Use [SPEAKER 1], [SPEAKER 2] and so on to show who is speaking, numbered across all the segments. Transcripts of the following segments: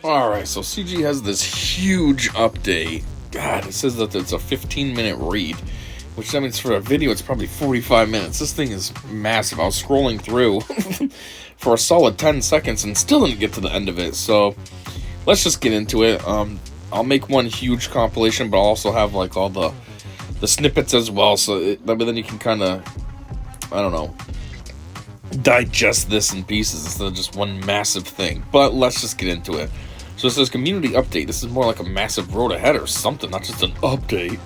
[SPEAKER 1] Alright, so CG has this huge update. God, it says that it's a 15-minute read, which that means for a video it's probably 45 minutes. This thing is massive. I was scrolling through for a solid 10 seconds and still didn't get to the end of it, so let's just get into it. I'll make one huge compilation, but I'll also have like all the snippets as well, so then you can kind of, I don't know, digest this in pieces instead of just one massive thing. But let's just get into it. So it says community update. This is more like a massive road ahead or something, not just an update.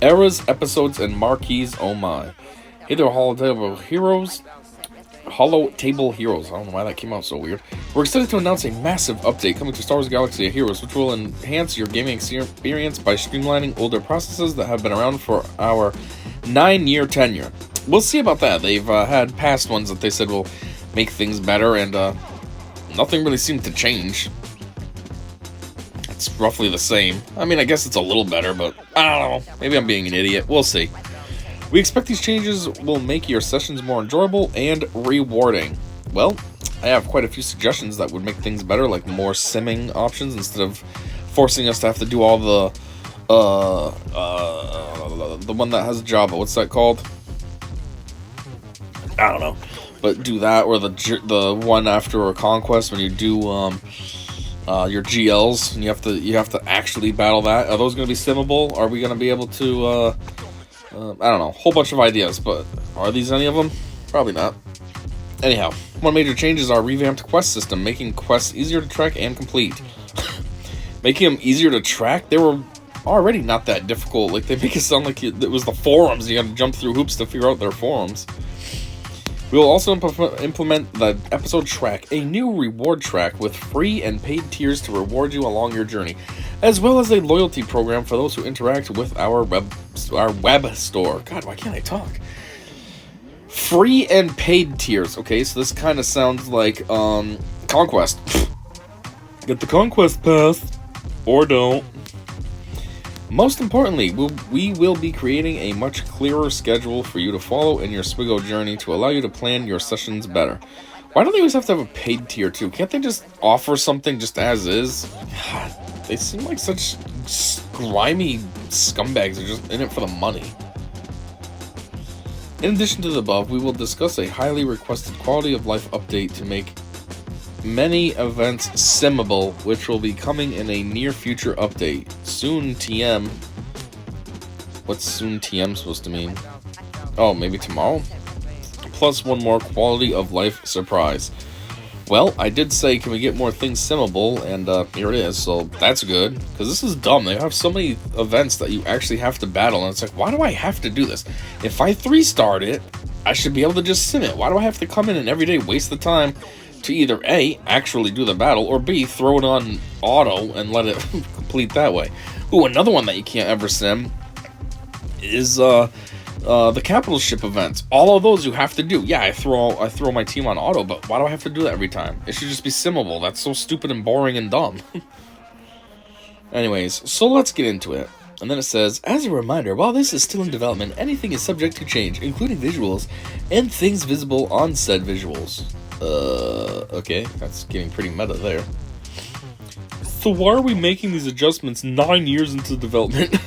[SPEAKER 1] Eras, episodes, and marquees, oh my. Hey there, Hollow Table Heroes. I don't know why that came out so weird. We're excited to announce a massive update coming to Star Wars Galaxy of Heroes, which will enhance your gaming experience by streamlining older processes that have been around for our 9-year tenure. We'll see about that. They've had past ones that they said will make things better, and nothing really seemed to change. It's roughly the same. I mean, I guess it's a little better, but I don't know. Maybe I'm being an idiot. We'll see. We expect these changes will make your sessions more enjoyable and rewarding. Well, I have quite a few suggestions that would make things better, like more simming options instead of forcing us to have to do all the one that has Java. What's that called? I don't know. But do that, or the one after a conquest when you do your GLs and you have to actually battle that. Are those going to be simmable? Are we going to be able to I don't know, a whole bunch of ideas, but are these any of them? Probably not. Anyhow, one major change is our revamped quest system, making quests easier to track and complete. Making them easier to track? They were already not that difficult. Like, they make it sound like it was the forums. You had to jump through hoops to figure out their forums. We will also implement the episode track, a new reward track with free and paid tiers to reward you along your journey, as well as a loyalty program for those who interact with our web store. God, why can't I talk? Free and paid tiers. Okay, so this kind of sounds like Conquest. Get the Conquest pass, or don't. Most importantly, we will be creating a much clearer schedule for you to follow in your Swigo journey to allow you to plan your sessions better. Why do they always have to have a paid tier too? Can't they just offer something just as is? God, they seem like such grimy scumbags. They're just in it for the money. In addition to the above, we will discuss a highly requested quality of life update to make many events simmable, which will be coming in a near future update. Soon TM. What's soon TM supposed to mean? Oh, maybe tomorrow? Plus one more quality of life surprise. Well, I did say, can we get more things simmable? And here it is, so that's good. Because this is dumb. They have so many events that you actually have to battle, and it's like, why do I have to do this? If I 3-starred it, I should be able to just sim it. Why do I have to come in and every day waste the time to either A, actually do the battle, or B, throw it on auto and let it complete that way? Ooh, another one that you can't ever sim is the capital ship events. All of those you have to do. Yeah, I throw my team on auto, but why do I have to do that every time? It should just be simmable. That's so stupid and boring and dumb. Anyways, so let's get into it. And then it says, as a reminder, while this is still in development, anything is subject to change, including visuals and things visible on said visuals. Okay, that's getting pretty meta there. So why are we making these adjustments 9 years into development?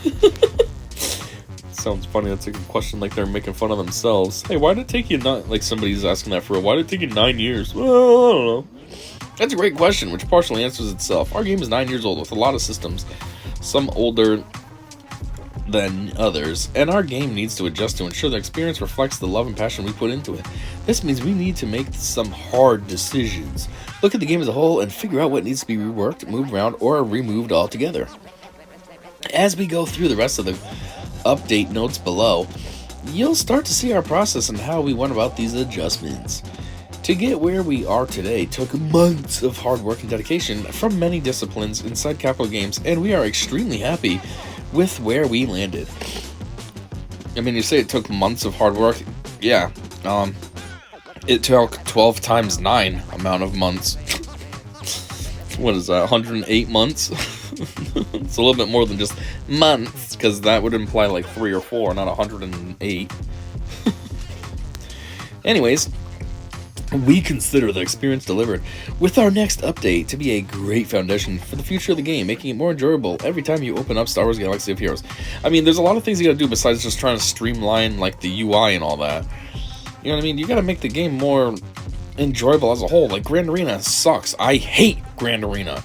[SPEAKER 1] Sounds funny. That's a question like they're making fun of themselves. Hey, why did it take you like somebody's asking that for why did it take you 9 years? Well, I don't know. That's a great question, which partially answers itself. Our game is 9 years old with a lot of systems, some older than others, and our game needs to adjust to ensure the experience reflects the love and passion we put into it. This means we need to make some hard decisions. Look at the game as a whole and figure out what needs to be reworked, moved around, or removed altogether. As we go through the rest of the update notes below, you'll start to see our process and how we went about these adjustments. To get where we are today took months of hard work and dedication from many disciplines inside Capital Games, and we are extremely happy with where we landed. I mean, you say it took months of hard work. Yeah, it took 12 times 9 amount of months. What is that, 108 months? It's a little bit more than just months, because that would imply like 3 or 4, not 108. Anyways, We consider the experience delivered with our next update to be a great foundation for the future of the game, making it more enjoyable every time you open up Star Wars Galaxy of Heroes. I mean, there's a lot of things you gotta do besides just trying to streamline, like, the UI and all that. You know what I mean? You gotta make the game more enjoyable as a whole. Like, Grand Arena sucks. I hate Grand Arena.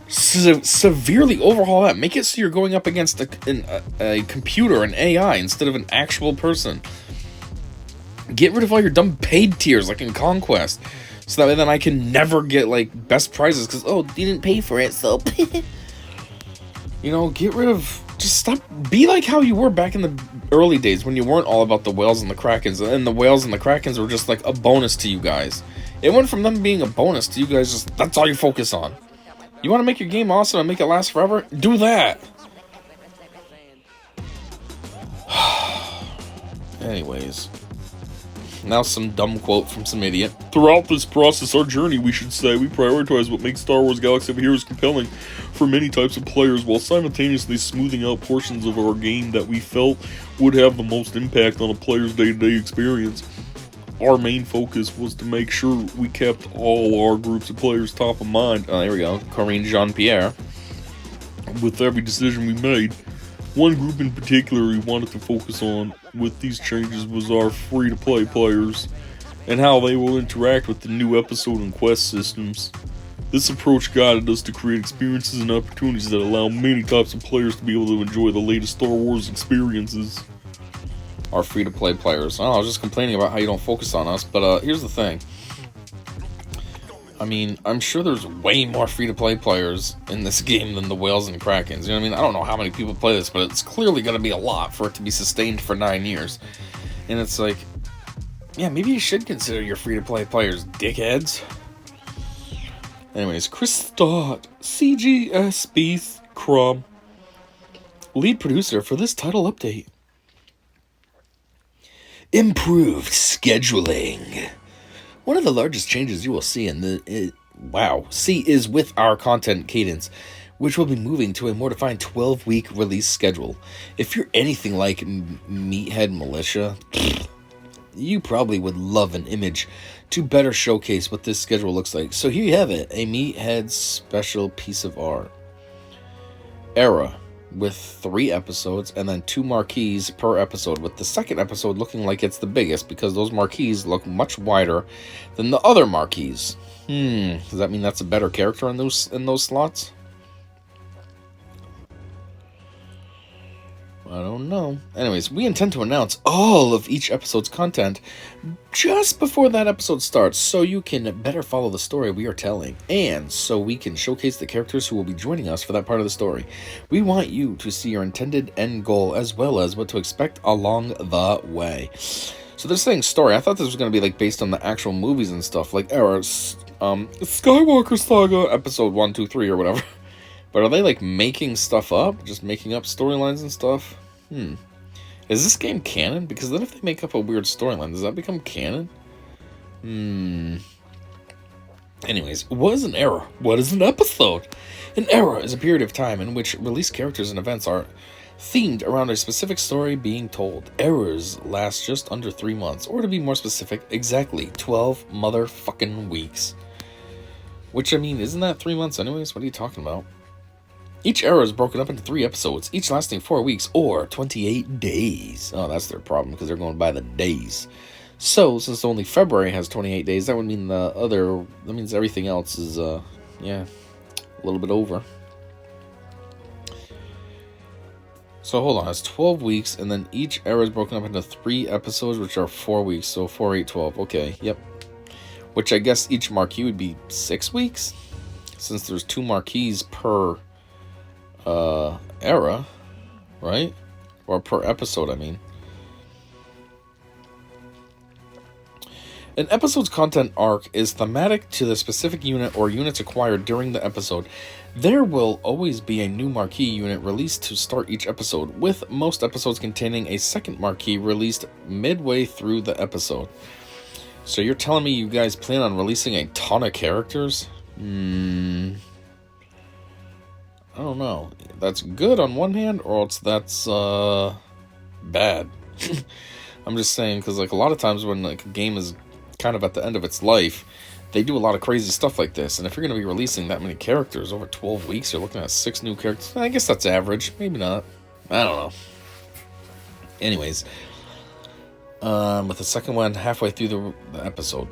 [SPEAKER 1] Severely overhaul that. Make it so you're going up against a computer, an AI, instead of an actual person. Get rid of all your dumb paid tiers, like in Conquest, so that way then I can never get, like, best prizes, because, oh, you didn't pay for it, so... You know, get rid of... Just stop... Be like how you were back in the early days, when you weren't all about the whales and the krakens, and the whales and the krakens were just, like, a bonus to you guys. It went from them being a bonus to you guys just... That's all you focus on. You want to make your game awesome and make it last forever? Do that! Anyways... Now some dumb quote from some idiot. Throughout this process, our journey, we should say, we prioritize what makes Star Wars Galaxy of Heroes compelling for many types of players, while simultaneously smoothing out portions of our game that we felt would have the most impact on a player's day-to-day experience. Our main focus was to make sure we kept all our groups of players top of mind. Oh, there we go. Corinne Jean-Pierre. With every decision we made. One group in particular we wanted to focus on with these changes was our free-to-play players, and how they will interact with the new episode and quest systems. This approach guided us to create experiences and opportunities that allow many types of players to be able to enjoy the latest Star Wars experiences. Our free-to-play players. Oh, I was just complaining about how you don't focus on us, but here's the thing. I mean, I'm sure there's way more free-to-play players in this game than the whales and krakens. You know what I mean? I don't know how many people play this, but it's clearly going to be a lot for it to be sustained for 9 years. And it's like, yeah, maybe you should consider your free-to-play players dickheads. Anyways, Chris Stott, CGS Beast Crumb, lead producer for this title update. Improved scheduling. One of the largest changes you will see is with our content cadence, which will be moving to a more defined 12-week release schedule. If you're anything like Meathead Militia, you probably would love an image to better showcase what this schedule looks like. So here you have it, a Meathead special piece of art. Era, with 3 episodes and then 2 marquees per episode, with the second episode looking like it's the biggest because those marquees look much wider than the other marquees. Does that mean that's a better character in those slots? I don't know. Anyways, we intend to announce all of each episode's content just before that episode starts, so you can better follow the story we are telling, and so we can showcase the characters who will be joining us for that part of the story. We want you to see your intended end goal, as well as what to expect along the way. So they're saying story. I thought this was going to be like based on the actual movies and stuff, like Skywalker Saga, episode 1, 2, 3, or whatever. But are they, like, making stuff up? Just making up storylines and stuff? Is this game canon? Because then if they make up a weird storyline, does that become canon? Anyways, what is an era? What is an episode? An era is a period of time in which released characters and events are themed around a specific story being told. Eras last just under 3 months, or to be more specific, exactly 12 motherfucking weeks. Which, I mean, isn't that 3 months anyways? What are you talking about? Each era is broken up into 3 episodes, each lasting 4 weeks or 28 days. Oh, that's their problem, because they're going by the days. So, since only February has 28 days, that would mean that means everything else is, a little bit over. So, hold on, it's 12 weeks, and then each era is broken up into 3 episodes, which are 4 weeks, so 4, 8, 12, okay, yep. Which I guess each marquee would be 6 weeks, since there's 2 marquees per era, right? Or per episode, I mean. An episode's content arc is thematic to the specific unit or units acquired during the episode. There will always be a new marquee unit released to start each episode, with most episodes containing a second marquee released midway through the episode. So you're telling me you guys plan on releasing a ton of characters? I don't know. That's good on one hand, or else that's bad. I'm just saying, because like a lot of times when like a game is kind kind of at the end of its life, they do a lot of crazy stuff like this. And if you're going to be releasing that many characters over 12 weeks, you're looking at 6 new characters. I guess that's average. Maybe not. I don't know. Anyways, with the second one halfway through the episode.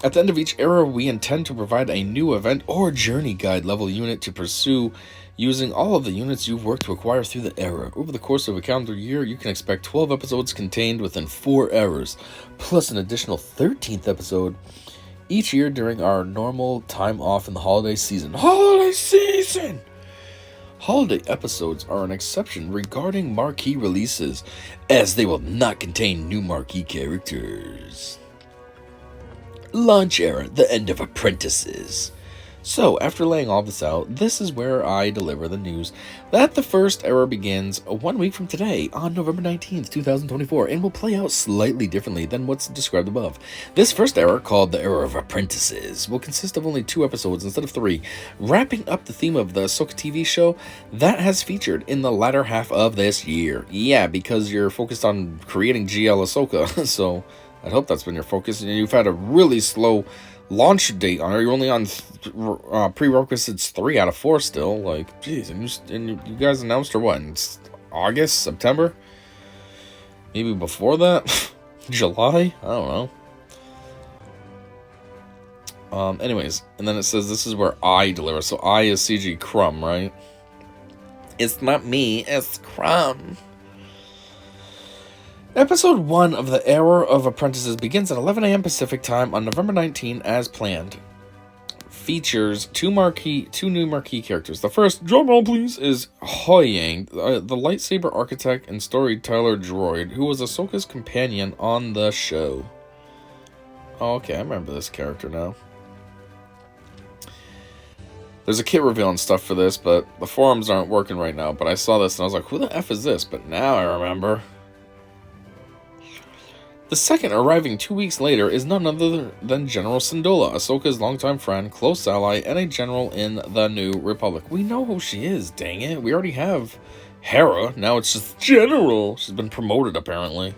[SPEAKER 1] At the end of each era, we intend to provide a new event or journey guide level unit to pursue using all of the units you've worked to acquire through the era. Over the course of a calendar year, you can expect 12 episodes contained within 4 eras, plus an additional 13th episode each year during our normal time off in the holiday season. Holiday season! Holiday episodes are an exception regarding marquee releases, as they will not contain new marquee characters. Launch era, the end of Apprentices. So, after laying all this out, this is where I deliver the news that the first era begins 1 week from today, on November 19th, 2024, and will play out slightly differently than what's described above. This first era, called the Era of Apprentices, will consist of only 2 episodes instead of 3, wrapping up the theme of the Ahsoka TV show that has featured in the latter half of this year. Yeah, because you're focused on creating GL Ahsoka, so I hope that's been your focus, and you've had a really slow launch date on it. You're only on prerequisites 3 out of 4 still. Like, geez, and you guys announced her what? It's August, September? Maybe before that? July? I don't know. Anyways, and then it says this is where I deliver. So I is CG Crumb, right? It's not me, it's Crumb. Episode 1 of the Era of Apprentices begins at 11 a.m. Pacific time on November 19 as planned. Features 2 new marquee characters. The first, drumroll please, is Hoyang, the lightsaber architect and storyteller droid, who was Ahsoka's companion on the show. Oh, okay, I remember this character now. There's a kit reveal and stuff for this, but the forums aren't working right now. But I saw this and I was like, who the F is this? But now I remember. The second, arriving 2 weeks later, is none other than General Syndulla, Ahsoka's longtime friend, close ally, and a general in the New Republic. We know who she is, dang it. We already have Hera, now it's just General. She's been promoted, apparently.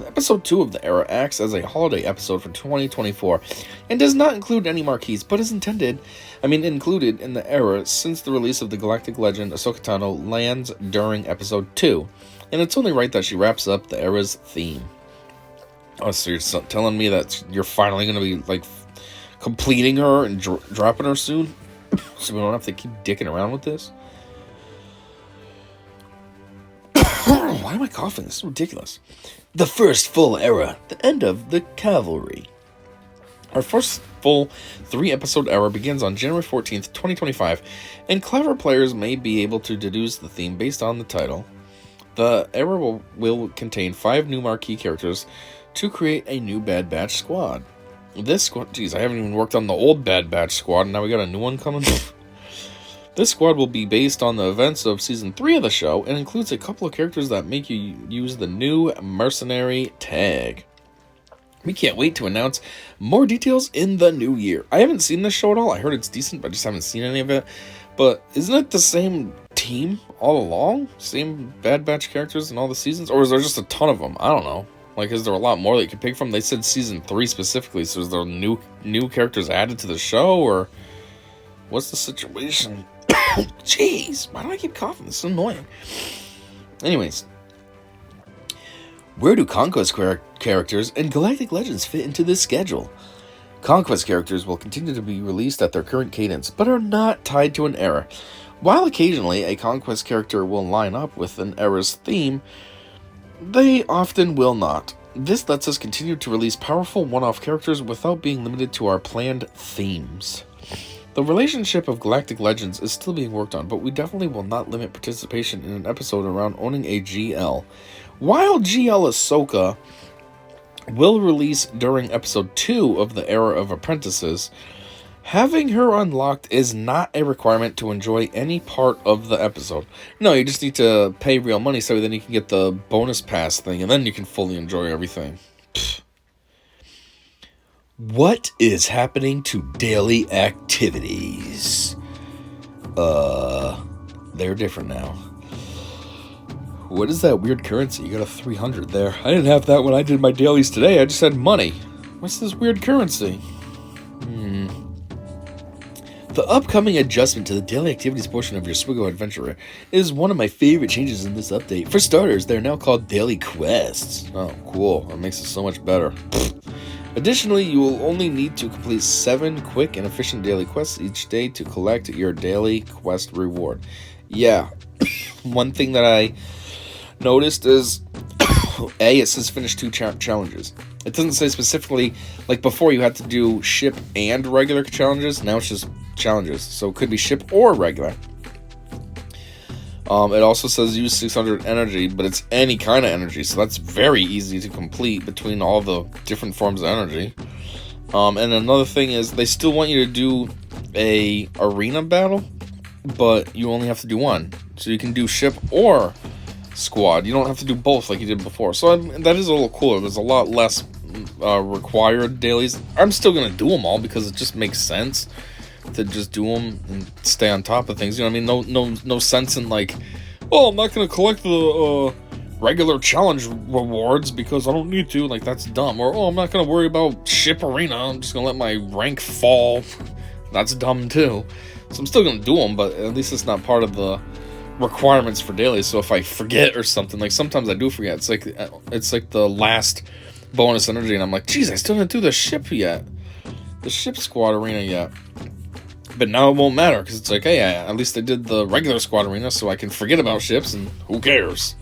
[SPEAKER 1] Episode 2 of the Era acts as a holiday episode for 2024, and does not include any marquees, but is included in the Era since the release of the Galactic Legend Ahsoka Tano lands during Episode 2. And it's only right that she wraps up the Era's theme. Oh, so you're telling me that you're finally going to be, like, completing her and dropping her soon? So we don't have to keep dicking around with this? Why am I coughing? This is ridiculous. The first full era, the end of the cavalry. Our first full 3-episode era begins on January 14th, 2025, and clever players may be able to deduce the theme based on the title. The era will contain 5 new marquee characters to create a new Bad Batch squad. This squad, geez, I haven't even worked on the old Bad Batch squad, and now we got a new one coming. This squad will be based on the events of Season 3 of the show, and includes a couple of characters that make you use the new mercenary tag. We can't wait to announce more details in the new year. I haven't seen this show at all. I heard it's decent, but I just haven't seen any of it. But isn't it the same team all along? Same Bad Batch characters in all the seasons? Or is there just a ton of them? I don't know. Like, is there a lot more that you can pick from? They said Season 3 specifically, so is there new characters added to the show? Or what's the situation? Jeez, why do I keep coughing? This is annoying. Anyways. Where do Conquest characters and Galactic Legends fit into this schedule? Conquest characters will continue to be released at their current cadence, but are not tied to an era. While occasionally a Conquest character will line up with an era's theme, they often will not. This lets us continue to release powerful one-off characters without being limited to our planned themes. The relationship of Galactic Legends is still being worked on, but we definitely will not limit participation in an episode around owning a GL. While GL Ahsoka will release during Episode 2 of the Era of Apprentices, having her unlocked is not a requirement to enjoy any part of the episode. No, you just need to pay real money so then you can get the bonus pass thing, and then you can fully enjoy everything. Pfft. What is happening to daily activities? They're different now. What is that weird currency? You got a 300 there. I didn't have that when I did my dailies today. I just had money. What's this weird currency? The upcoming adjustment to the daily activities portion of your Swiggo Adventure is one of my favorite changes in this update. For starters, they're now called daily quests. Oh, cool. That makes it so much better. Additionally, you will only need to complete 7 quick and efficient daily quests each day to collect your daily quest reward. Yeah, one thing that I noticed is, A, it says finish 2 challenges. It doesn't say specifically, like before you had to do ship and regular challenges, now it's just challenges. So it could be ship or regular. It also says use 600 energy, but it's any kind of energy, so that's very easy to complete between all the different forms of energy. And another thing is they still want you to do a arena battle, but you only have to do one. So you can do ship or squad. You don't have to do both like you did before. So that is a little cooler. There's a lot less required dailies. I'm still gonna do them all because it just makes sense to just do them and stay on top of things. You know what I mean? No sense in like, oh, I'm not gonna collect the regular challenge rewards because I don't need to. Like, that's dumb. Or, oh, I'm not gonna worry about ship arena. I'm just gonna let my rank fall. That's dumb too. So I'm still gonna do them, but at least it's not part of the requirements for daily. So if I forget or something, like sometimes I do forget. It's like the last bonus energy, and I'm like, geez, I still didn't do the ship yet, the ship squad arena yet. But now it won't matter because it's like, hey, at least I did the regular squad arena, so I can forget about ships, and who cares?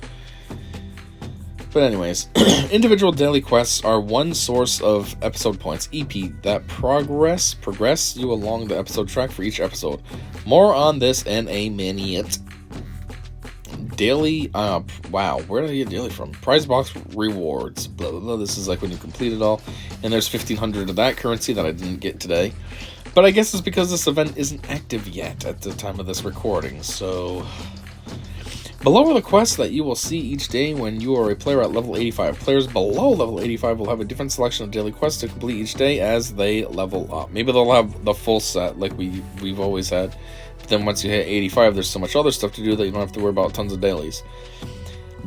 [SPEAKER 1] But anyways, individual daily quests are one source of episode points, EP, that progress you along the episode track for each episode. More on this in a minute. Daily, wow, where did I get daily from? Prize box rewards, blah, blah, blah. This is like when you complete it all. And there's 1,500 of that currency that I didn't get today. But I guess it's because this event isn't active yet at the time of this recording, so... Below are the quests that you will see each day when you are a player at level 85. Players below level 85 will have a different selection of daily quests to complete each day as they level up. Maybe they'll have the full set like we've always had. But then once you hit 85, there's so much other stuff to do that you don't have to worry about tons of dailies.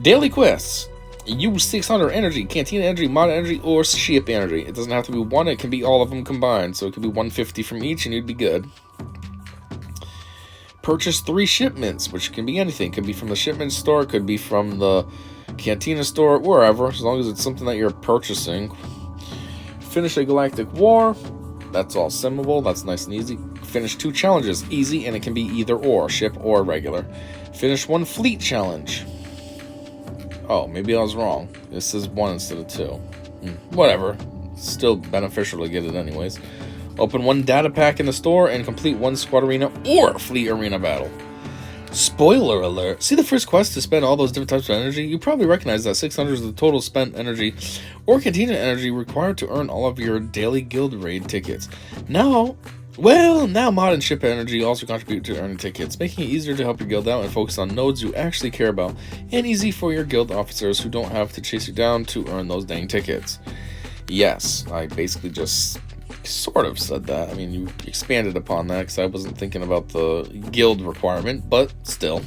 [SPEAKER 1] Daily quests. Use 600 energy, canteen energy, mod energy, or ship energy. It doesn't have to be one, it can be all of them combined. So it could be 150 from each and you'd be good. Purchase 3 shipments, which can be anything. Could be from the shipment store, could be from the cantina store, wherever, as long as it's something that you're purchasing. Finish a galactic war. That's all simmable. That's nice and easy. Finish 2 challenges. Easy, and it can be either or, ship or regular. Finish 1 fleet challenge. Oh, maybe I was wrong. This says 1 instead of 2. Whatever. Still beneficial to get it anyways. Open 1 data pack in the store and complete 1 squad arena or fleet arena battle. Spoiler alert. See the first quest to spend all those different types of energy? You probably recognize that 600 is the total spent energy or cantina energy required to earn all of your daily guild raid tickets. Now mod and ship energy also contribute to earning tickets, making it easier to help your guild out and focus on nodes you actually care about, and easy for your guild officers who don't have to chase you down to earn those dang tickets. Yes, I basically just sort of said that. I mean, you expanded upon that because I wasn't thinking about the guild requirement, but still.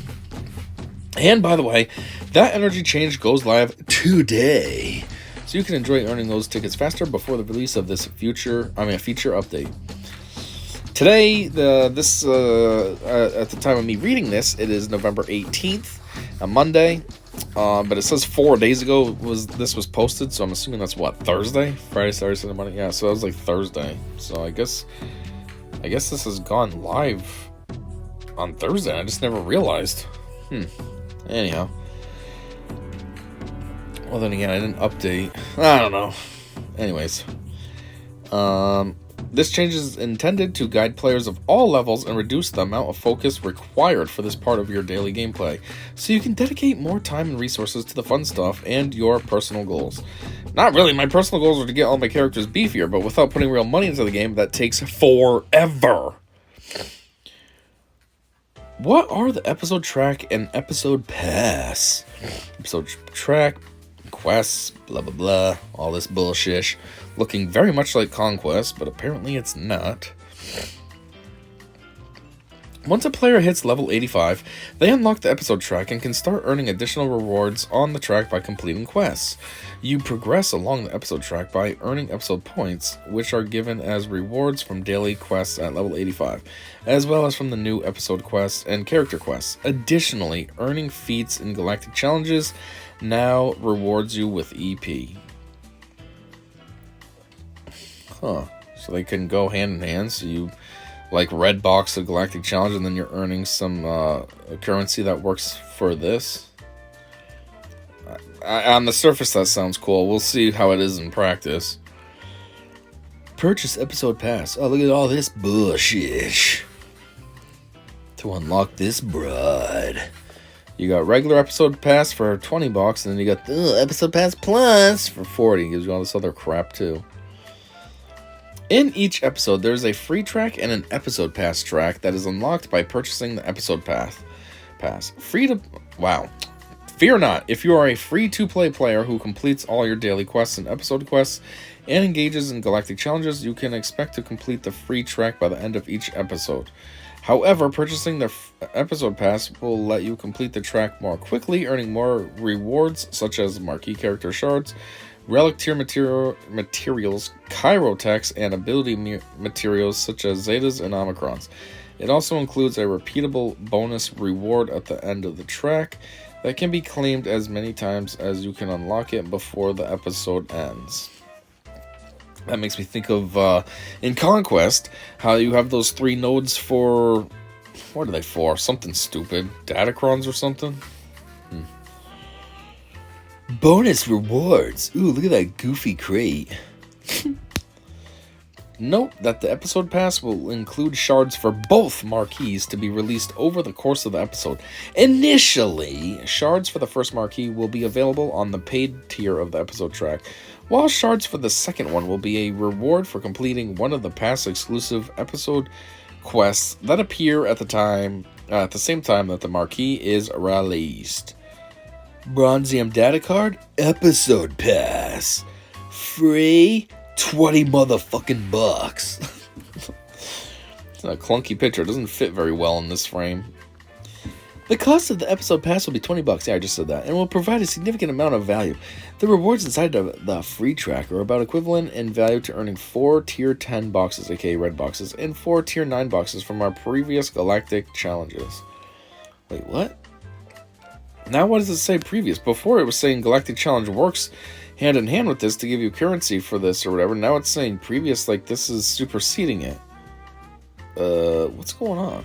[SPEAKER 1] And by the way, that energy change goes live today, so you can enjoy earning those tickets faster before the release of this feature update. Today, at the time of me reading this, it is November 18th, a Monday. But it says 4 days ago this was posted, so I'm assuming that's what, Thursday? Friday, Saturday, Sunday, Monday. Yeah, so that was like Thursday. So I guess this has gone live on Thursday. I just never realized. Anyhow. Well, then again, I didn't update. I don't know. Anyways. This change is intended to guide players of all levels and reduce the amount of focus required for this part of your daily gameplay, so you can dedicate more time and resources to the fun stuff and your personal goals. Not really, my personal goals are to get all my characters beefier, but without putting real money into the game, that takes forever. What are the episode track and episode pass? Episode track, quests, blah blah blah, all this bullshit. Looking very much like Conquest, but apparently it's not. Once a player hits level 85, they unlock the episode track and can start earning additional rewards on the track by completing quests. You progress along the episode track by earning episode points, which are given as rewards from daily quests at level 85, as well as from the new episode quests and character quests. Additionally, earning feats in Galactic challenges now rewards you with EP. So they can go hand in hand, so you like red box the Galactic challenge and then you're earning some currency that works for this. On the surface that sounds cool. We'll see how it is in practice. Purchase episode pass. Oh, look at all this bullshit. To unlock this broad. You got regular episode pass for $20 and then you got the episode pass plus for $40. Gives you all this other crap too. In each episode, there's a free track and an episode pass track that is unlocked by purchasing the episode pass. Fear not, if you are a free-to-play player who completes all your daily quests and episode quests and engages in Galactic challenges, you can expect to complete the free track by the end of each episode. However, purchasing the episode pass will let you complete the track more quickly, earning more rewards such as marquee character shards, relic tier materials, chirotechs, and ability materials such as zetas and omicrons. It also includes a repeatable bonus reward at the end of the track that can be claimed as many times as you can unlock it before the episode ends. That makes me think of in Conquest, how you have those 3 nodes for, what are they for? Something stupid. Datacrons or something? Bonus rewards. Ooh, look at that goofy crate. Note that the episode pass will include shards for both marquees to be released over the course of the episode. Initially, shards for the first marquee will be available on the paid tier of the episode track, while shards for the second one will be a reward for completing one of the pass exclusive episode quests that appear at the same time that the marquee is released. Bronzium data card, episode pass, free, 20 motherfucking bucks. It's a clunky picture. It doesn't fit very well in this frame. The cost of the episode pass will be $20. Yeah, I just said that. And will provide a significant amount of value. The rewards inside the free track are about equivalent in value to earning 4 tier 10 boxes, aka red boxes, and 4 tier 9 boxes from our previous Galactic challenges. Wait, what? Now what does it say previous? Before it was saying Galactic Challenge works hand in hand with this to give you currency for this or whatever. Now it's saying previous, like this is superseding it. What's going on?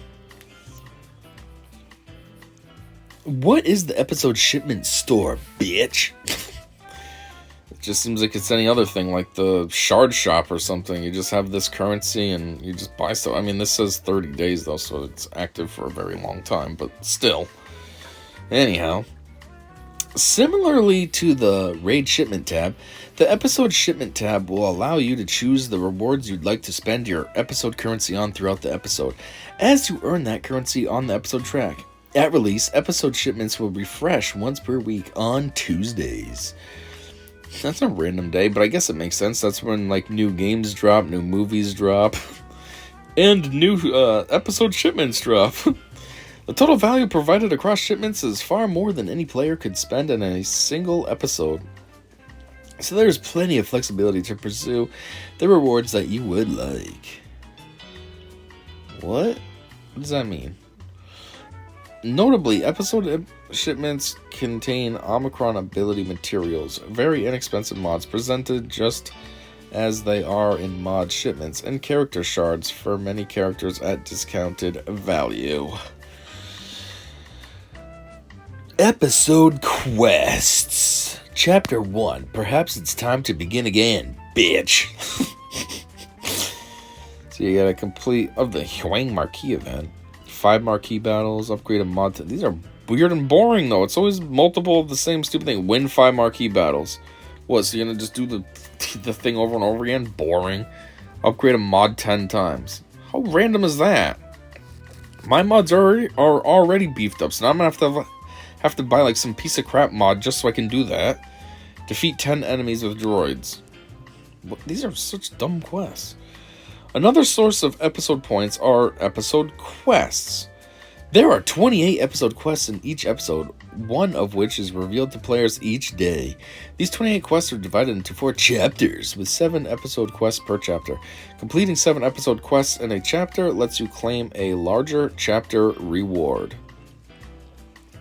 [SPEAKER 1] What is the episode shipment store, bitch? It just seems like it's any other thing, like the shard shop or something. You just have this currency and you just buy stuff. I mean, this says 30 days though, so it's active for a very long time, but still. Anyhow, similarly to the Raid Shipment tab, the Episode Shipment tab will allow you to choose the rewards you'd like to spend your episode currency on throughout the episode, as you earn that currency on the episode track. At release, episode shipments will refresh once per week on Tuesdays. That's a random day, but I guess it makes sense. That's when like new games drop, new movies drop, and new episode shipments drop. The total value provided across shipments is far more than any player could spend in a single episode. So there's plenty of flexibility to pursue the rewards that you would like. What? What does that mean? Notably, episode shipments contain Omicron ability materials, very inexpensive mods presented just as they are in mod shipments, and character shards for many characters at discounted value. Episode quests. Chapter 1. Perhaps it's time to begin again, bitch. So you gotta complete of the Huang Marquee event. 5 marquee battles, upgrade a mod. These are weird and boring though. It's always multiple of the same stupid thing. Win 5 marquee battles. What, so you're gonna just do the thing over and over again? Boring. Upgrade a mod 10 times. How random is that? My mods are already beefed up, so now I'm gonna have to buy like some piece of crap mod just so I can do that. Defeat 10 enemies with droids. These are such dumb quests. Another source of episode points are episode quests. There are 28 episode quests in each episode, one of which is revealed to players each day. These 28 quests are divided into 4 chapters, with 7 episode quests per chapter. Completing 7 episode quests in a chapter lets you claim a larger chapter reward.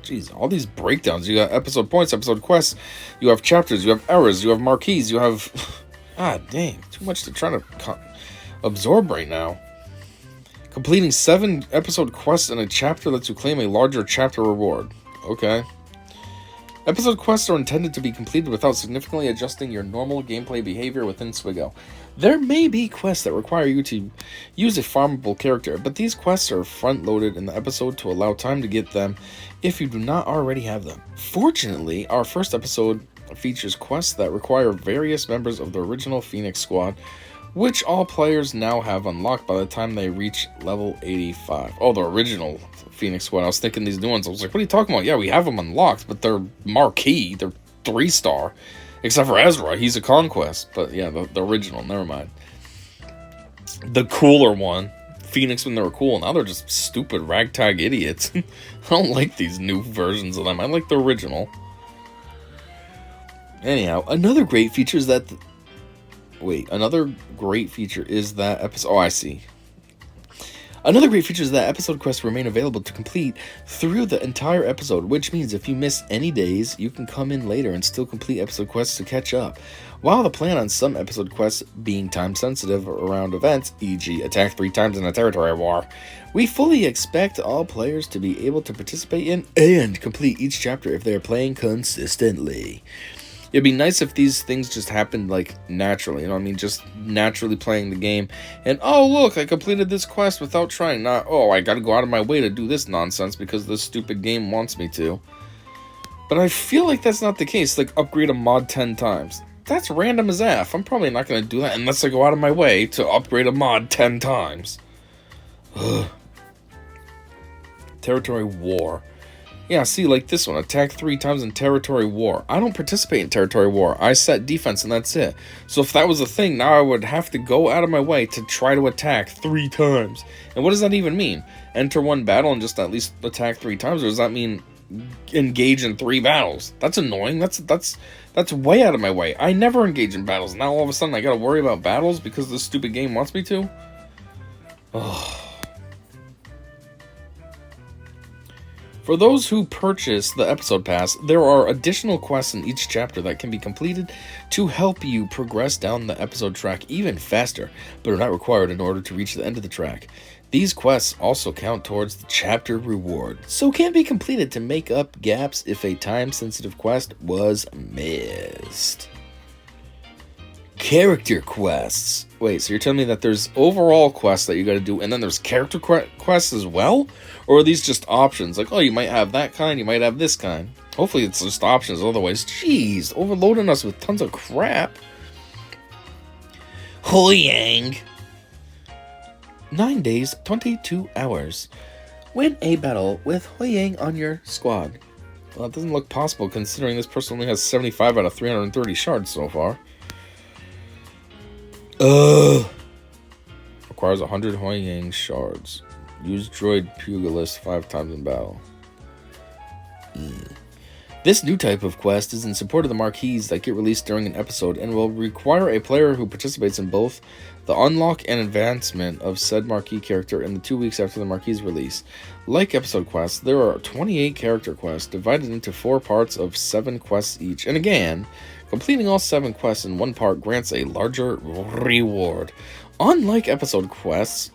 [SPEAKER 1] Jeez, all these breakdowns. You got episode points, episode quests, you have chapters, you have errors, you have marquees, you have... God dang, too much to try to absorb right now. Completing 7 episode quests in a chapter lets you claim a larger chapter reward. Okay. Episode quests are intended to be completed without significantly adjusting your normal gameplay behavior within Swigo. There may be quests that require you to use a farmable character, but these quests are front-loaded in the episode to allow time to get them if you do not already have them. Fortunately, our first episode features quests that require various members of the original Phoenix Squad, which all players now have unlocked by the time they reach level 85. Oh, the original Phoenix Squad. I was thinking these new ones. I was like, what are you talking about? Yeah, we have them unlocked, but they're marquee. They're 3-star. Except for Ezra. He's a conquest. But yeah, the original. Never mind. The cooler one. Phoenix when they were cool. Now they're just stupid ragtag idiots. I don't like these new versions of them. I like the original. Anyhow, another great feature is that... Another great feature is that episode... Oh, I see. Another great feature is that episode quests remain available to complete through the entire episode, which means if you miss any days, you can come in later and still complete episode quests to catch up. While the plan on some episode quests being time-sensitive around events, e.g. attack 3 times in a territory war, we fully expect all players to be able to participate in and complete each chapter if they are playing consistently. It'd be nice if these things just happened, like, naturally, you know what I mean? Just naturally playing the game, and, oh, look, I completed this quest without trying, not, oh, I gotta go out of my way to do this nonsense because this stupid game wants me to. But I feel like that's not the case, like, upgrade a mod 10 times. That's random as F. I'm probably not gonna do that unless I go out of my way to upgrade a mod 10 times. Ugh. Territory War. Yeah, see, like this one. Attack 3 times in Territory War. I don't participate in Territory War. I set defense and that's it. So if that was a thing, now I would have to go out of my way to try to attack 3 times. And what does that even mean? Enter 1 battle and just at least attack 3 times? Or does that mean engage in 3 battles? That's annoying. That's way out of my way. I never engage in battles. Now all of a sudden I gotta worry about battles because this stupid game wants me to? Ugh. For those who purchase the episode pass, there are additional quests in each chapter that can be completed to help you progress down the episode track even faster, but are not required in order to reach the end of the track. These quests also count towards the chapter reward, so can be completed to make up gaps if a time-sensitive quest was missed. Character quests. Wait, so you're telling me that there's overall quests that you gotta do, and then there's character quests as well? Or are these just options? Like, oh, you might have that kind, you might have this kind. Hopefully it's just options, otherwise, jeez, overloading us with tons of crap. Hoyang. 9 days, 22 hours. Win a battle with Hoyang on your squad. Well, it doesn't look possible considering this person only has 75 out of 330 shards so far. Requires 100 Hoyang shards. Use droid pugilist 5 times in battle. This new type of quest is in support of the marquees that get released during an episode and will require a player who participates in both the unlock and advancement of said marquee character in the 2 weeks after the marquee's release. Like episode quests, there are 28 character quests divided into 4 parts of 7 quests each. And again, completing all 7 quests in one part grants a larger reward. Unlike episode quests,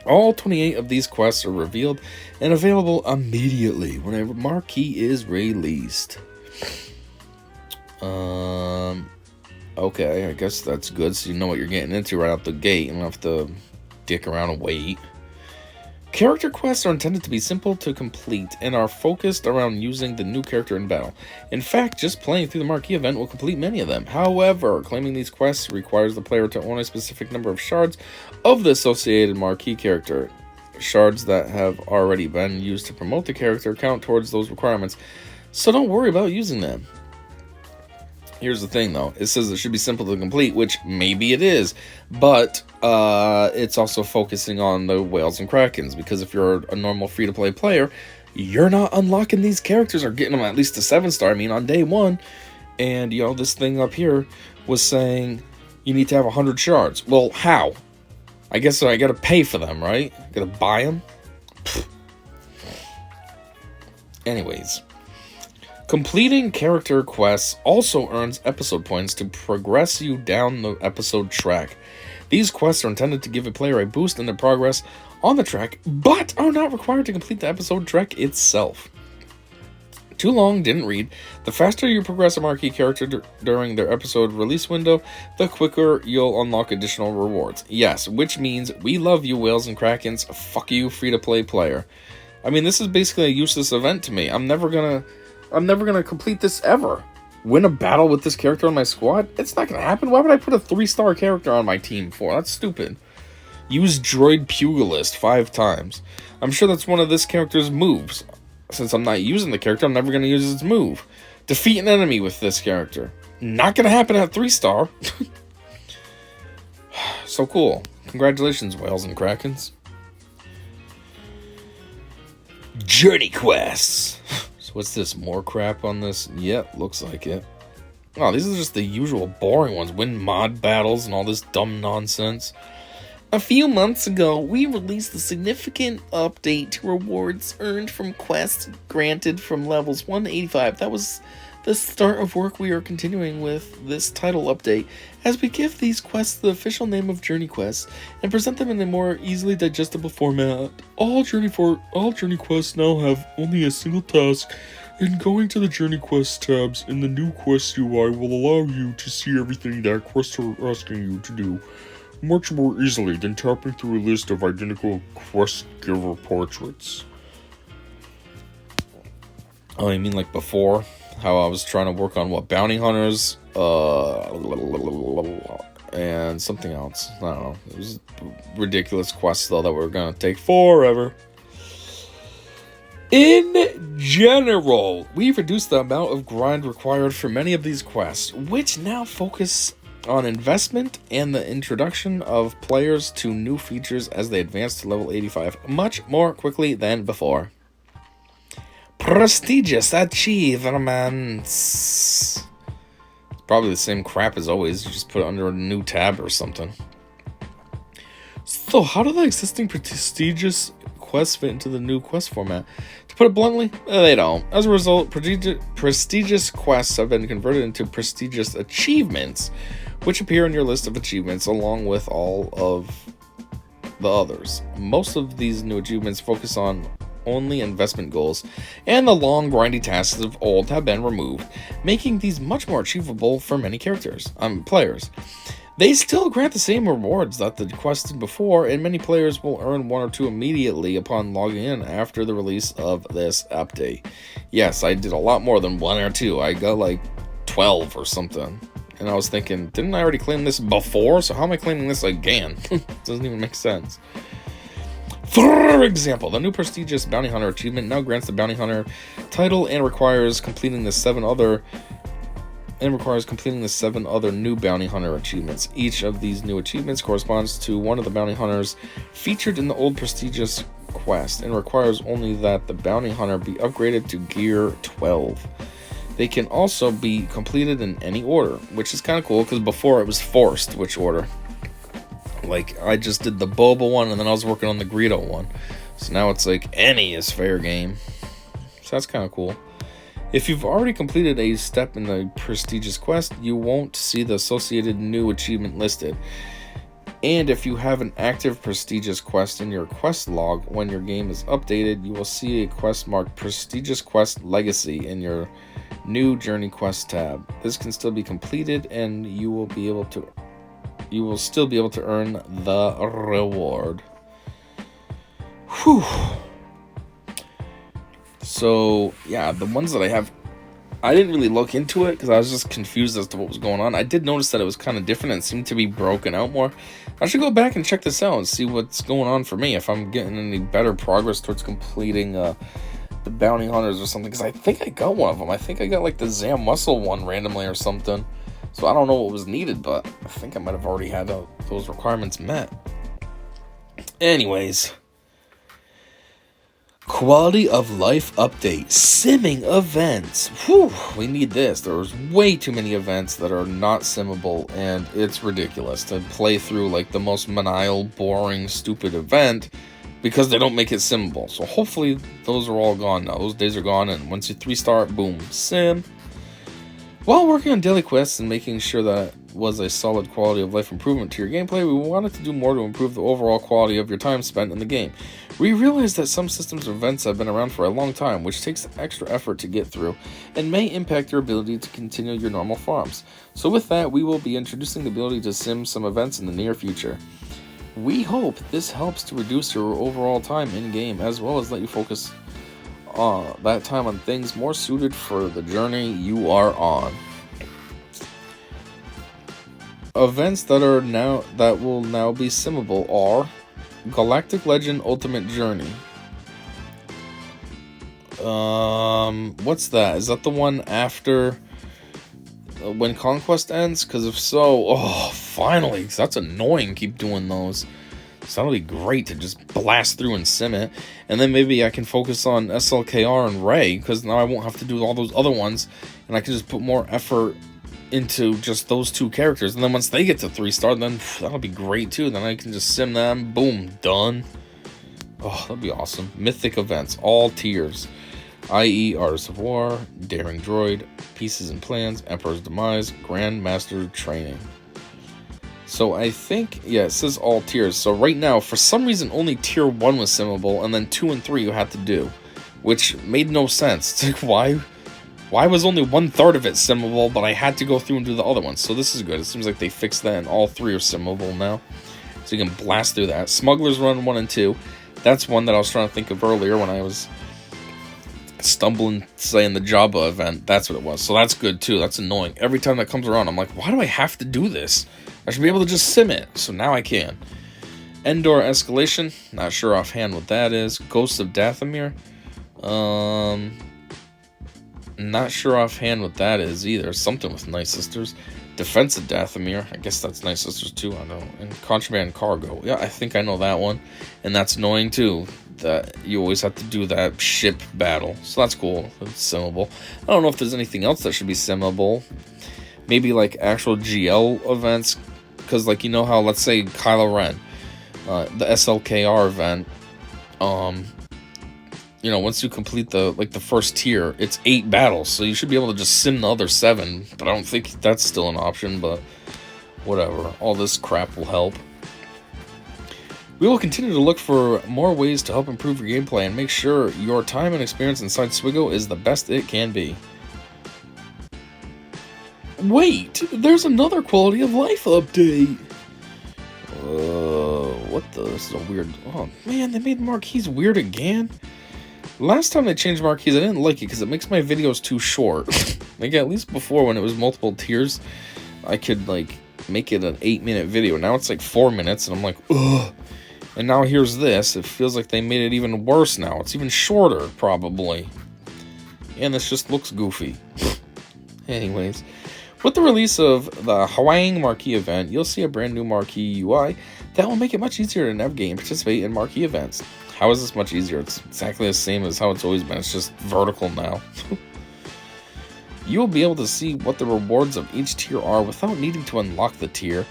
[SPEAKER 1] all 28 of these quests are revealed and available immediately when a marquee is released. Okay, I guess that's good, so you know what you're getting into right out the gate. You don't have to dick around and wait. Character quests are intended to be simple to complete and are focused around using the new character in battle. In fact, just playing through the marquee event will complete many of them. However, claiming these quests requires the player to own a specific number of shards of the associated marquee character. Shards that have already been used to promote the character count towards those requirements, so don't worry about using them. Here's the thing, though. It says it should be simple to complete, which maybe it is. But it's also focusing on the whales and krakens. Because if you're a normal free-to-play player, you're not unlocking these characters or getting them at least a 7-star. I mean, on day 1. And, you know, this thing up here was saying you need to have 100 shards. Well, how? I guess I gotta pay for them, right? Gotta buy them? Anyways. Completing character quests also earns episode points to progress you down the episode track. These quests are intended to give a player a boost in their progress on the track, but are not required to complete the episode track itself. Too long, didn't read. The faster you progress a marquee character during their episode release window, the quicker you'll unlock additional rewards. Yes, which means we love you, whales and krakens. Fuck you, free-to-play player. I mean, this is basically a useless event to me. I'm never gonna complete this ever. Win a battle with this character on my squad? It's not gonna happen. Why would I put a 3-star character on my team for? That's stupid. Use Droid Pugilist 5 times. I'm sure that's one of this character's moves. Since I'm not using the character, I'm never gonna use its move. Defeat an enemy with this character. Not gonna happen at 3-star. So cool. Congratulations, whales and krakens. Journey quests. So what's this? More crap on this? Yep, looks like it. Oh, these are just the usual boring ones. Win mod battles and all this dumb nonsense. A few months ago, we released a significant update to rewards earned from quests granted from levels 1 to 85. That was the start of work we are continuing with this title update, as we give these quests the official name of Journey Quests and present them in a more easily digestible format. All Journey Quests now have only a single task, and going to the Journey Quest tabs in the new Quest UI will allow you to see everything that quests are asking you to do much more easily than tapping through a list of identical quest giver portraits. Oh, you mean like before? How I was trying to work on bounty hunters, and something else. I don't know. It was ridiculous quests though that were gonna take forever. In general, we've reduced the amount of grind required for many of these quests, which now focus on investment and the introduction of players to new features as they advance to level 85 much more quickly than before. Prestigious achievements. It's probably the same crap as always. You just put it under a new tab or something. So how do the existing prestigious quests fit into the new quest format? To put it bluntly, they don't. As a result, prestigious quests have been converted into prestigious achievements, which appear in your list of achievements along with all of the others. Most of these new achievements focus on only investment goals, and the long grindy tasks of old have been removed, making these much more achievable for many players. They still grant the same rewards that the quests did before, and many players will earn 1 or 2 immediately upon logging in after the release of this update. Yes, I did a lot more than 1 or 2. I got like 12 or something. And I was thinking, didn't I already claim this before? So how am I claiming this again? Doesn't even make sense. For example, the new prestigious bounty hunter achievement now grants the bounty hunter title and requires completing the 7 other new bounty hunter achievements. Each of these new achievements corresponds to one of the bounty hunters featured in the old prestigious quest and requires only that the bounty hunter be upgraded to gear 12. They can also be completed in any order, which is kind of cool because before it was forced which order. Like, I just did the Boba one, and then I was working on the Greedo one. So now it's like, any is fair game. So that's kind of cool. If you've already completed a step in the prestigious quest, you won't see the associated new achievement listed. And if you have an active prestigious quest in your quest log, when your game is updated, you will see a quest marked Prestigious Quest Legacy in your new Journey Quest tab. This can still be completed, and you will still be able to earn the reward. Whew. So, yeah, the ones that I have, I didn't really look into it because I was just confused as to what was going on. I did notice that it was kind of different and seemed to be broken out more. I should go back and check this out and see what's going on for me, if I'm getting any better progress towards completing the the bounty hunters or something, because I think I got one of them. I think I got like the Zam Muscle one randomly or something. So I don't know what was needed, but I think I might have already had those requirements met. Anyways, quality of life update, simming events. Whew, we need this. There's way too many events that are not simmable, and it's ridiculous to play through like the most manial, boring, stupid event because they don't make it simmable. So hopefully those are all gone now. Those days are gone, and once you 3-star, boom, sim. While working on daily quests and making sure that was a solid quality of life improvement to your gameplay, we wanted to do more to improve the overall quality of your time spent in the game. We realized that some systems or events have been around for a long time, which takes extra effort to get through, and may impact your ability to continue your normal farms. So with that, we will be introducing the ability to sim some events in the near future. We hope this helps to reduce your overall time in-game, as well as let you focus that time on things more suited for the journey you are on. Events that will now be simmable are Galactic Legend Ultimate Journey. What's that? Is that the one after when Conquest ends? Because if so, finally, 'cause that's annoying. Keep doing those. So that'll be great to just blast through and sim it. And then maybe I can focus on SLKR and Ray, because now I won't have to do all those other ones, and I can just put more effort into just those two characters. And then once they get to 3-star, then that'll be great too. Then I can just sim them, boom, done. Oh, that'd be awesome. Mythic events, all tiers, i.e. Artists of War, Daring Droid, Pieces and Plans, Emperor's Demise, Grandmaster Training. So I think, yeah, it says all tiers. So right now, for some reason, only tier 1 was simmable, and then 2 and 3 you had to do, which made no sense. It's like, why was only 1/3 of it simmable, but I had to go through and do the other ones? So this is good. It seems like they fixed that, and all 3 are simmable now. So you can blast through that. Smuggler's Run 1 and 2. That's one that I was trying to think of earlier when I was stumbling saying the Jabba event. That's what it was. So that's good too. That's annoying. Every time that comes around, I'm like, why do I have to do this? I should be able to just sim it. So now I can. Endor Escalation. Not sure offhand what that is. Ghosts of Dathomir. Not sure offhand what that is either. Something with Night Sisters. Defense of Dathomir. I guess that's Night Sisters too. I know. And Contraband Cargo. Yeah, I think I know that one. And that's annoying too. That you always have to do that ship battle. So that's cool. It's simmable. I don't know if there's anything else that should be simmable. Maybe like actual GL events. Because like, you know how, let's say Kylo Ren, the SLKR event, you know, once you complete the first tier, it's 8 battles, so you should be able to just sim the other 7, but I don't think that's still an option, but whatever. All this crap will help. We will continue to look for more ways to help improve your gameplay and make sure your time and experience inside Swigo is the best it can be. Wait, there's another quality of life update. What the? This is a weird. Oh man, they made marquees weird again. Last time they changed marquees, I didn't like it because it makes my videos too short. Like at least before, when it was multiple tiers, I could like make it an 8-minute video. Now it's like 4 minutes, and I'm like, ugh. And now here's this. It feels like they made it even worse now. It's even shorter, probably. And this just looks goofy. Anyways. With the release of the Hwang Marquee event, you'll see a brand new Marquee UI that will make it much easier to navigate and participate in Marquee events. How is this much easier? It's exactly the same as how it's always been. It's just vertical now. You will be able to see what the rewards of each tier are without needing to unlock the tier.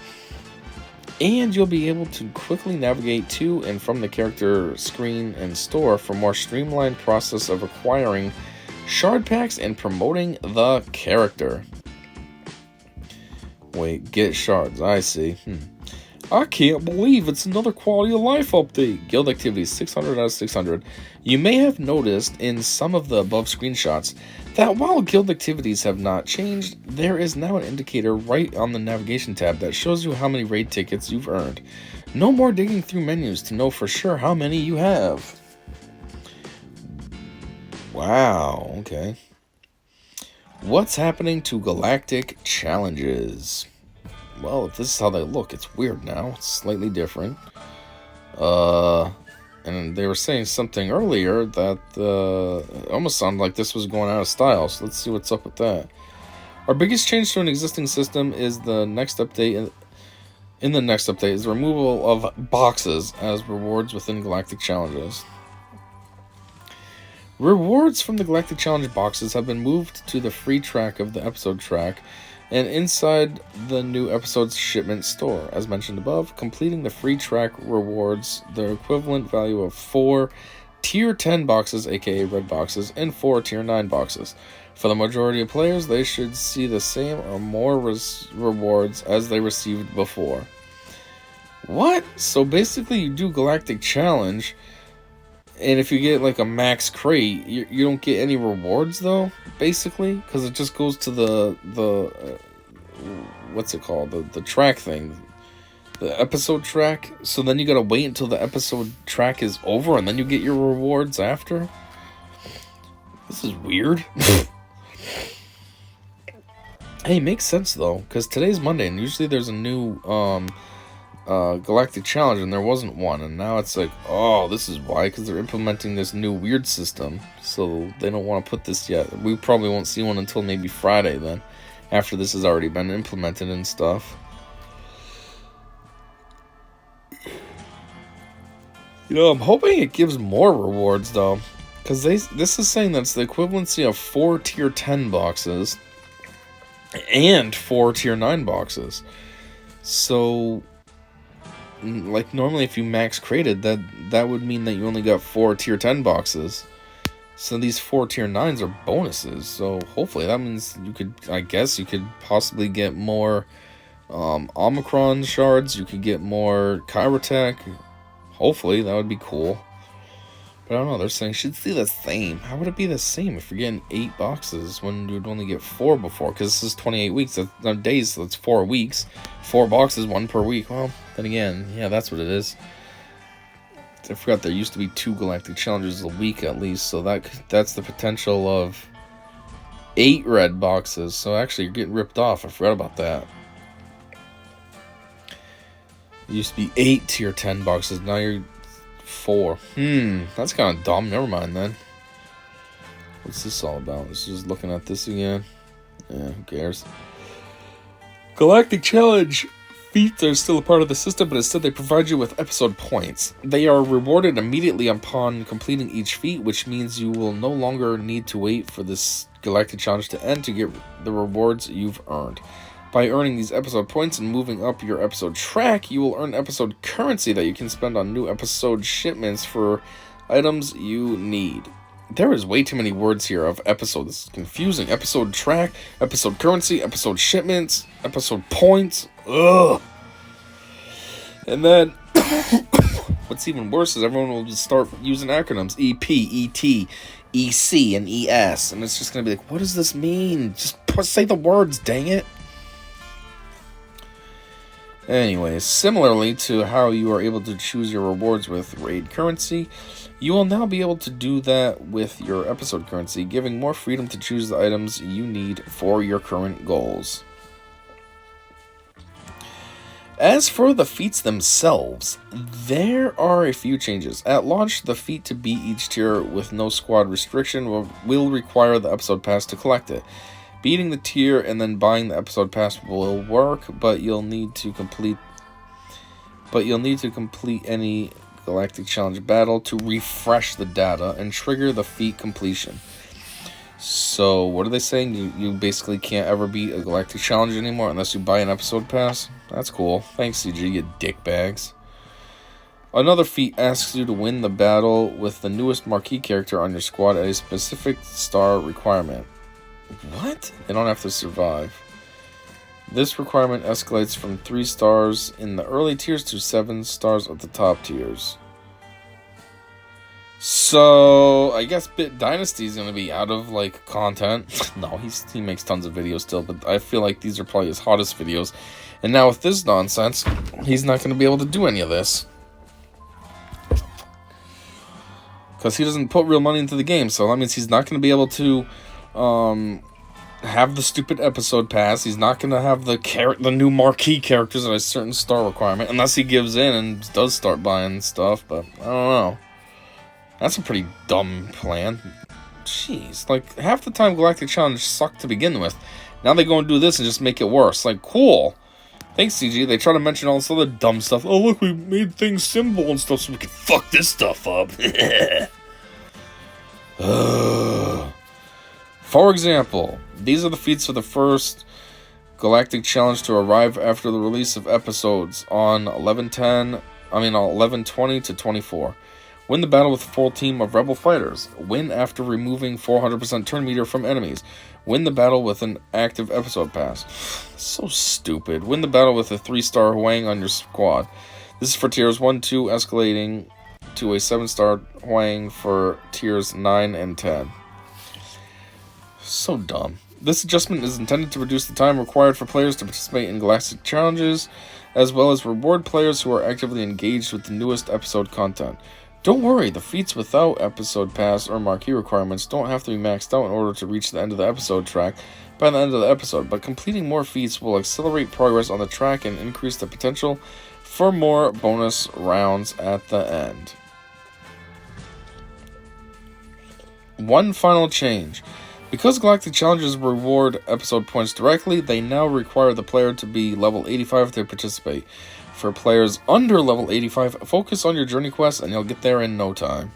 [SPEAKER 1] And you'll be able to quickly navigate to and from the character screen and store for a more streamlined process of acquiring shard packs and promoting the character. Wait, get shards. I see. I can't believe it's another quality of life update. Guild activities 600 out of 600. You may have noticed in some of the above screenshots that while guild activities have not changed, there is now an indicator right on the navigation tab that shows you how many raid tickets you've earned. No more digging through menus to know for sure how many you have. Wow, okay. What's happening to Galactic challenges? Well, if this is how they look, it's weird now. It's slightly different. And they were saying something earlier that it almost sounded like this was going out of style. So let's see what's up with that. Our biggest change to an existing system is the next update. In the next update is the removal of boxes as rewards within Galactic challenges. Rewards from the Galactic Challenge boxes have been moved to the free track of the episode track and inside the new episode's shipment store. As mentioned above, completing the free track rewards the equivalent value of 4 Tier 10 boxes, aka red boxes, and 4 Tier 9 boxes. For the majority of players, they should see the same or more rewards as they received before. What? So basically you do Galactic Challenge, and if you get like a max crate, you don't get any rewards though, basically, because it just goes to the what's it called, the track thing, the episode track. So then you gotta wait until the episode track is over, and then you get your rewards after. This is weird. Hey, makes sense though, because today's Monday, and usually there's a new Galactic Challenge, and there wasn't one, and now it's like, oh, this is why, because they're implementing this new weird system, so they don't want to put this yet. We probably won't see one until maybe Friday then, after this has already been implemented and stuff. You know, I'm hoping it gives more rewards though, because this is saying that's the equivalency of 4 Tier 10 boxes and 4 Tier 9 boxes. So like normally if you max crated, that would mean that you only got 4 Tier 10 boxes. So these 4 Tier 9s are bonuses. So hopefully that means you could, I guess you could possibly get more Omicron shards. You could get more Kyrotech. Hopefully that would be cool. But I don't know, they're saying should see the same. How would it be the same if you're getting 8 boxes when you'd only get 4 before? Because this is 28 weeks. That's days, so that's 4 weeks. 4 boxes, 1 per week. Well, then again, yeah, that's what it is. I forgot there used to be 2 Galactic Challenges a week at least, so that's the potential of 8 red boxes. So actually, you're getting ripped off. I forgot about that. It used to be 8 Tier 10 boxes. Now you're 4. That's kind of dumb. Never mind then. What's this all about? Let's just looking at this again. Yeah, who cares? Galactic Challenge feats are still a part of the system, but instead they provide you with episode points. They are rewarded immediately upon completing each feat, which means you will no longer need to wait for this Galactic Challenge to end to get the rewards you've earned. By earning these episode points and moving up your episode track, you will earn episode currency that you can spend on new episode shipments for items you need. There is way too many words here of episode. This is confusing. Episode track, episode currency, episode shipments, episode points. Ugh. And then, what's even worse is everyone will just start using acronyms. EP, ET, EC, and ES. And it's just going to be like, what does this mean? Just say the words, dang it. Anyways, similarly to how you are able to choose your rewards with raid currency, you will now be able to do that with your episode currency, giving more freedom to choose the items you need for your current goals. As for the feats themselves, there are a few changes. At launch, the feat to beat each tier with no squad restriction will require the episode pass to collect it. Beating the tier and then buying the episode pass will work, but you'll need to complete any Galactic Challenge battle to refresh the data and trigger the feat completion. So what are they saying? You basically can't ever beat a Galactic Challenge anymore unless you buy an episode pass? That's cool. Thanks, CG, you dickbags. Another feat asks you to win the battle with the newest marquee character on your squad at a specific star requirement. What? They don't have to survive. This requirement escalates from 3 stars in the early tiers to 7 stars at the top tiers. So, I guess Bit Dynasty is going to be out of, like, content. No, he makes tons of videos still, but I feel like these are probably his hottest videos. And now with this nonsense, he's not going to be able to do any of this. Because he doesn't put real money into the game, so that means he's not going to be able to have the stupid episode pass. He's not going to have the new marquee characters at a certain star requirement, unless he gives in and does start buying stuff, but I don't know. That's a pretty dumb plan. Jeez, like, half the time Galactic Challenge sucked to begin with. Now they go and do this and just make it worse. Like, cool. Thanks, CG. They try to mention all this other dumb stuff. Oh, look, we made things simple and stuff so we can fuck this stuff up. For example, these are the feats for the first Galactic Challenge to arrive after the release of episodes on 11/20 to 24. Win the battle with a full team of Rebel fighters. Win after removing 400% turn meter from enemies. Win the battle with an active episode pass. So stupid. Win the battle with a 3-star Huang on your squad. This is for tiers 1, 2, escalating to a 7-star Huang for tiers 9 and 10. So dumb. This adjustment is intended to reduce the time required for players to participate in Galactic Challenges, as well as reward players who are actively engaged with the newest episode content. Don't worry, the feats without episode pass or marquee requirements don't have to be maxed out in order to reach the end of the episode track by the end of the episode, but completing more feats will accelerate progress on the track and increase the potential for more bonus rounds at the end. One final change. Because Galactic Challenges reward episode points directly, they now require the player to be level 85 to participate. For players under level 85, focus on your journey quest and you'll get there in no time.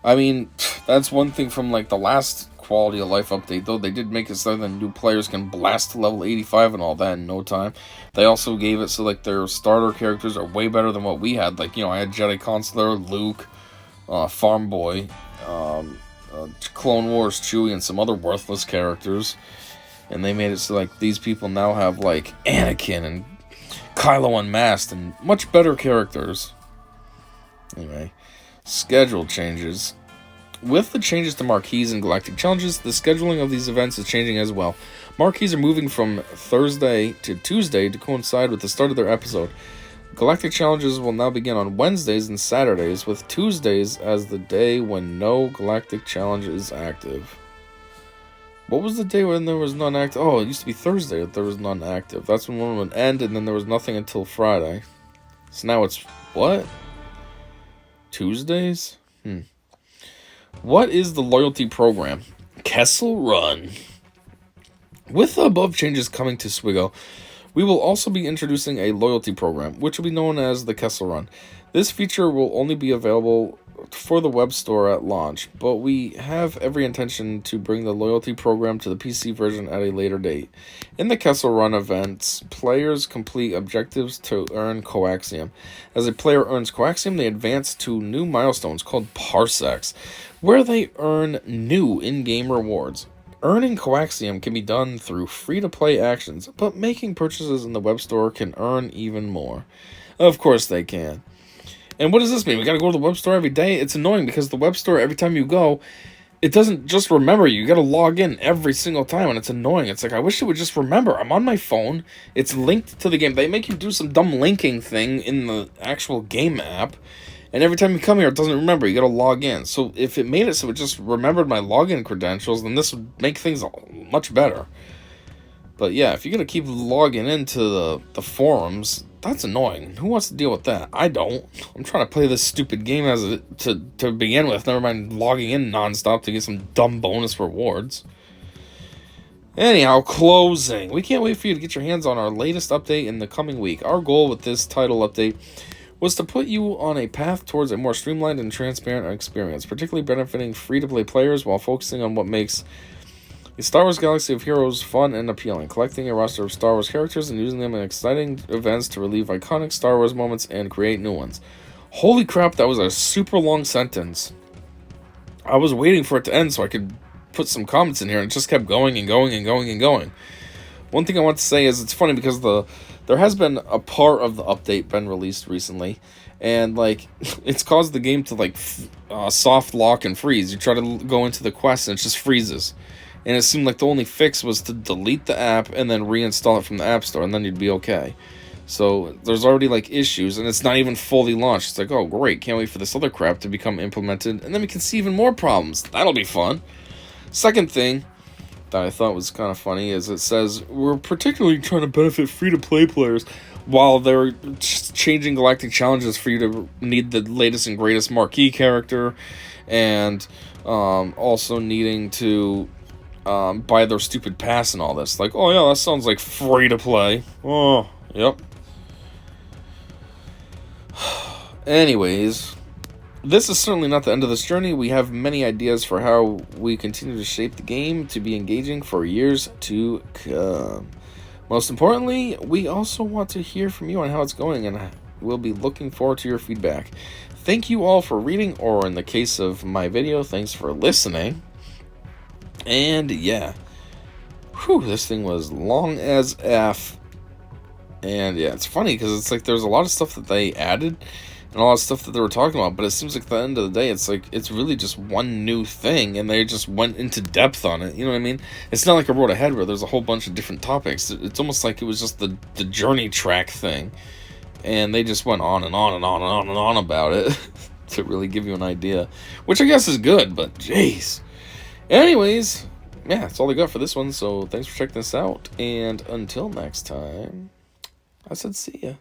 [SPEAKER 1] I mean, that's one thing from like the last quality of life update, though. They did make it so that new players can blast to level 85 and all that in no time. They also gave it so like their starter characters are way better than what we had. Like, you know, I had Jedi Consular, Luke, Farm Boy, Clone Wars Chewie, and some other worthless characters. And they made it so like these people now have like Anakin and Kylo Unmasked and much better characters. Anyway, schedule changes. With the changes to marquees and Galactic Challenges, the scheduling of these events is changing as well. Marquees are moving from Thursday to Tuesday to coincide with the start of their episode. Galactic Challenges will now begin on Wednesdays and Saturdays, with Tuesdays as the day when no Galactic Challenge is active. What was the day when there was none active? Oh, it used to be Thursday that there was none active. That's when one would end, and then there was nothing until Friday. So now it's what? Tuesdays? What is the loyalty program? Kessel Run. With the above changes coming to Swigo, we will also be introducing a loyalty program, which will be known as the Kessel Run. This feature will only be available for the web store at launch, but we have every intention to bring the loyalty program to the PC version at a later date. In the Kessel Run events, players complete objectives to earn coaxium. As a player earns coaxium, they advance to new milestones called parsecs, where they earn new in-game rewards. Earning coaxium can be done through free-to-play actions, but making purchases in the web store can earn even more. Of course they can. And what does this mean? We gotta go to the web store every day? It's annoying because the web store, every time you go, it doesn't just remember you. You gotta log in every single time, and it's annoying. It's like, I wish it would just remember. I'm on my phone. It's linked to the game. They make you do some dumb linking thing in the actual game app, and every time you come here, it doesn't remember. You gotta log in. So if it made it so it just remembered my login credentials, then this would make things much better. But yeah, if you're gonna keep logging into the forums, that's annoying. Who wants to deal with that? I don't. I'm trying to play this stupid game to begin with. Never mind logging in nonstop to get some dumb bonus rewards. Anyhow, closing. We can't wait for you to get your hands on our latest update in the coming week. Our goal with this title update was to put you on a path towards a more streamlined and transparent experience, particularly benefiting free-to-play players while focusing on what makes the Star Wars Galaxy of Heroes fun and appealing, collecting a roster of Star Wars characters and using them in exciting events to relive iconic Star Wars moments and create new ones. Holy crap, that was a super long sentence. I was waiting for it to end so I could put some comments in here, and it just kept going and going and going and going. One thing I want to say is it's funny because there has been a part of the update been released recently, and like it's caused the game to like soft lock and freeze. You try to go into the quest and it just freezes. And it seemed like the only fix was to delete the app and then reinstall it from the App Store, and then you'd be okay. So there's already like issues, and it's not even fully launched. It's like, oh great, can't wait for this other crap to become implemented, and then we can see even more problems. That'll be fun. Second thing that I thought was kind of funny is it says, we're particularly trying to benefit free-to-play players while they're changing Galactic challenges for you to need the latest and greatest marquee character, and also needing to buy their stupid pass and all this. Like, oh yeah, that sounds like free to play. Oh, yep. Anyways, this is certainly not the end of this journey. We have many ideas for how we continue to shape the game to be engaging for years to come. Most importantly, we also want to hear from you on how it's going, and we'll be looking forward to your feedback. Thank you all for reading, or in the case of my video, thanks for listening. And yeah, whew, this thing was long as F. And yeah, it's funny because it's like there's a lot of stuff that they added and a lot of stuff that they were talking about, but it seems like at the end of the day, it's like it's really just one new thing, and they just went into depth on it. You know what I mean? It's not like I wrote ahead where there's a whole bunch of different topics. It's almost like it was just the journey track thing, and they just went on and on and on and on and on about it to really give you an idea, which I guess is good. But jeez. Anyways, yeah, that's all I got for this one. So thanks for checking this out, and until next time, I said see ya.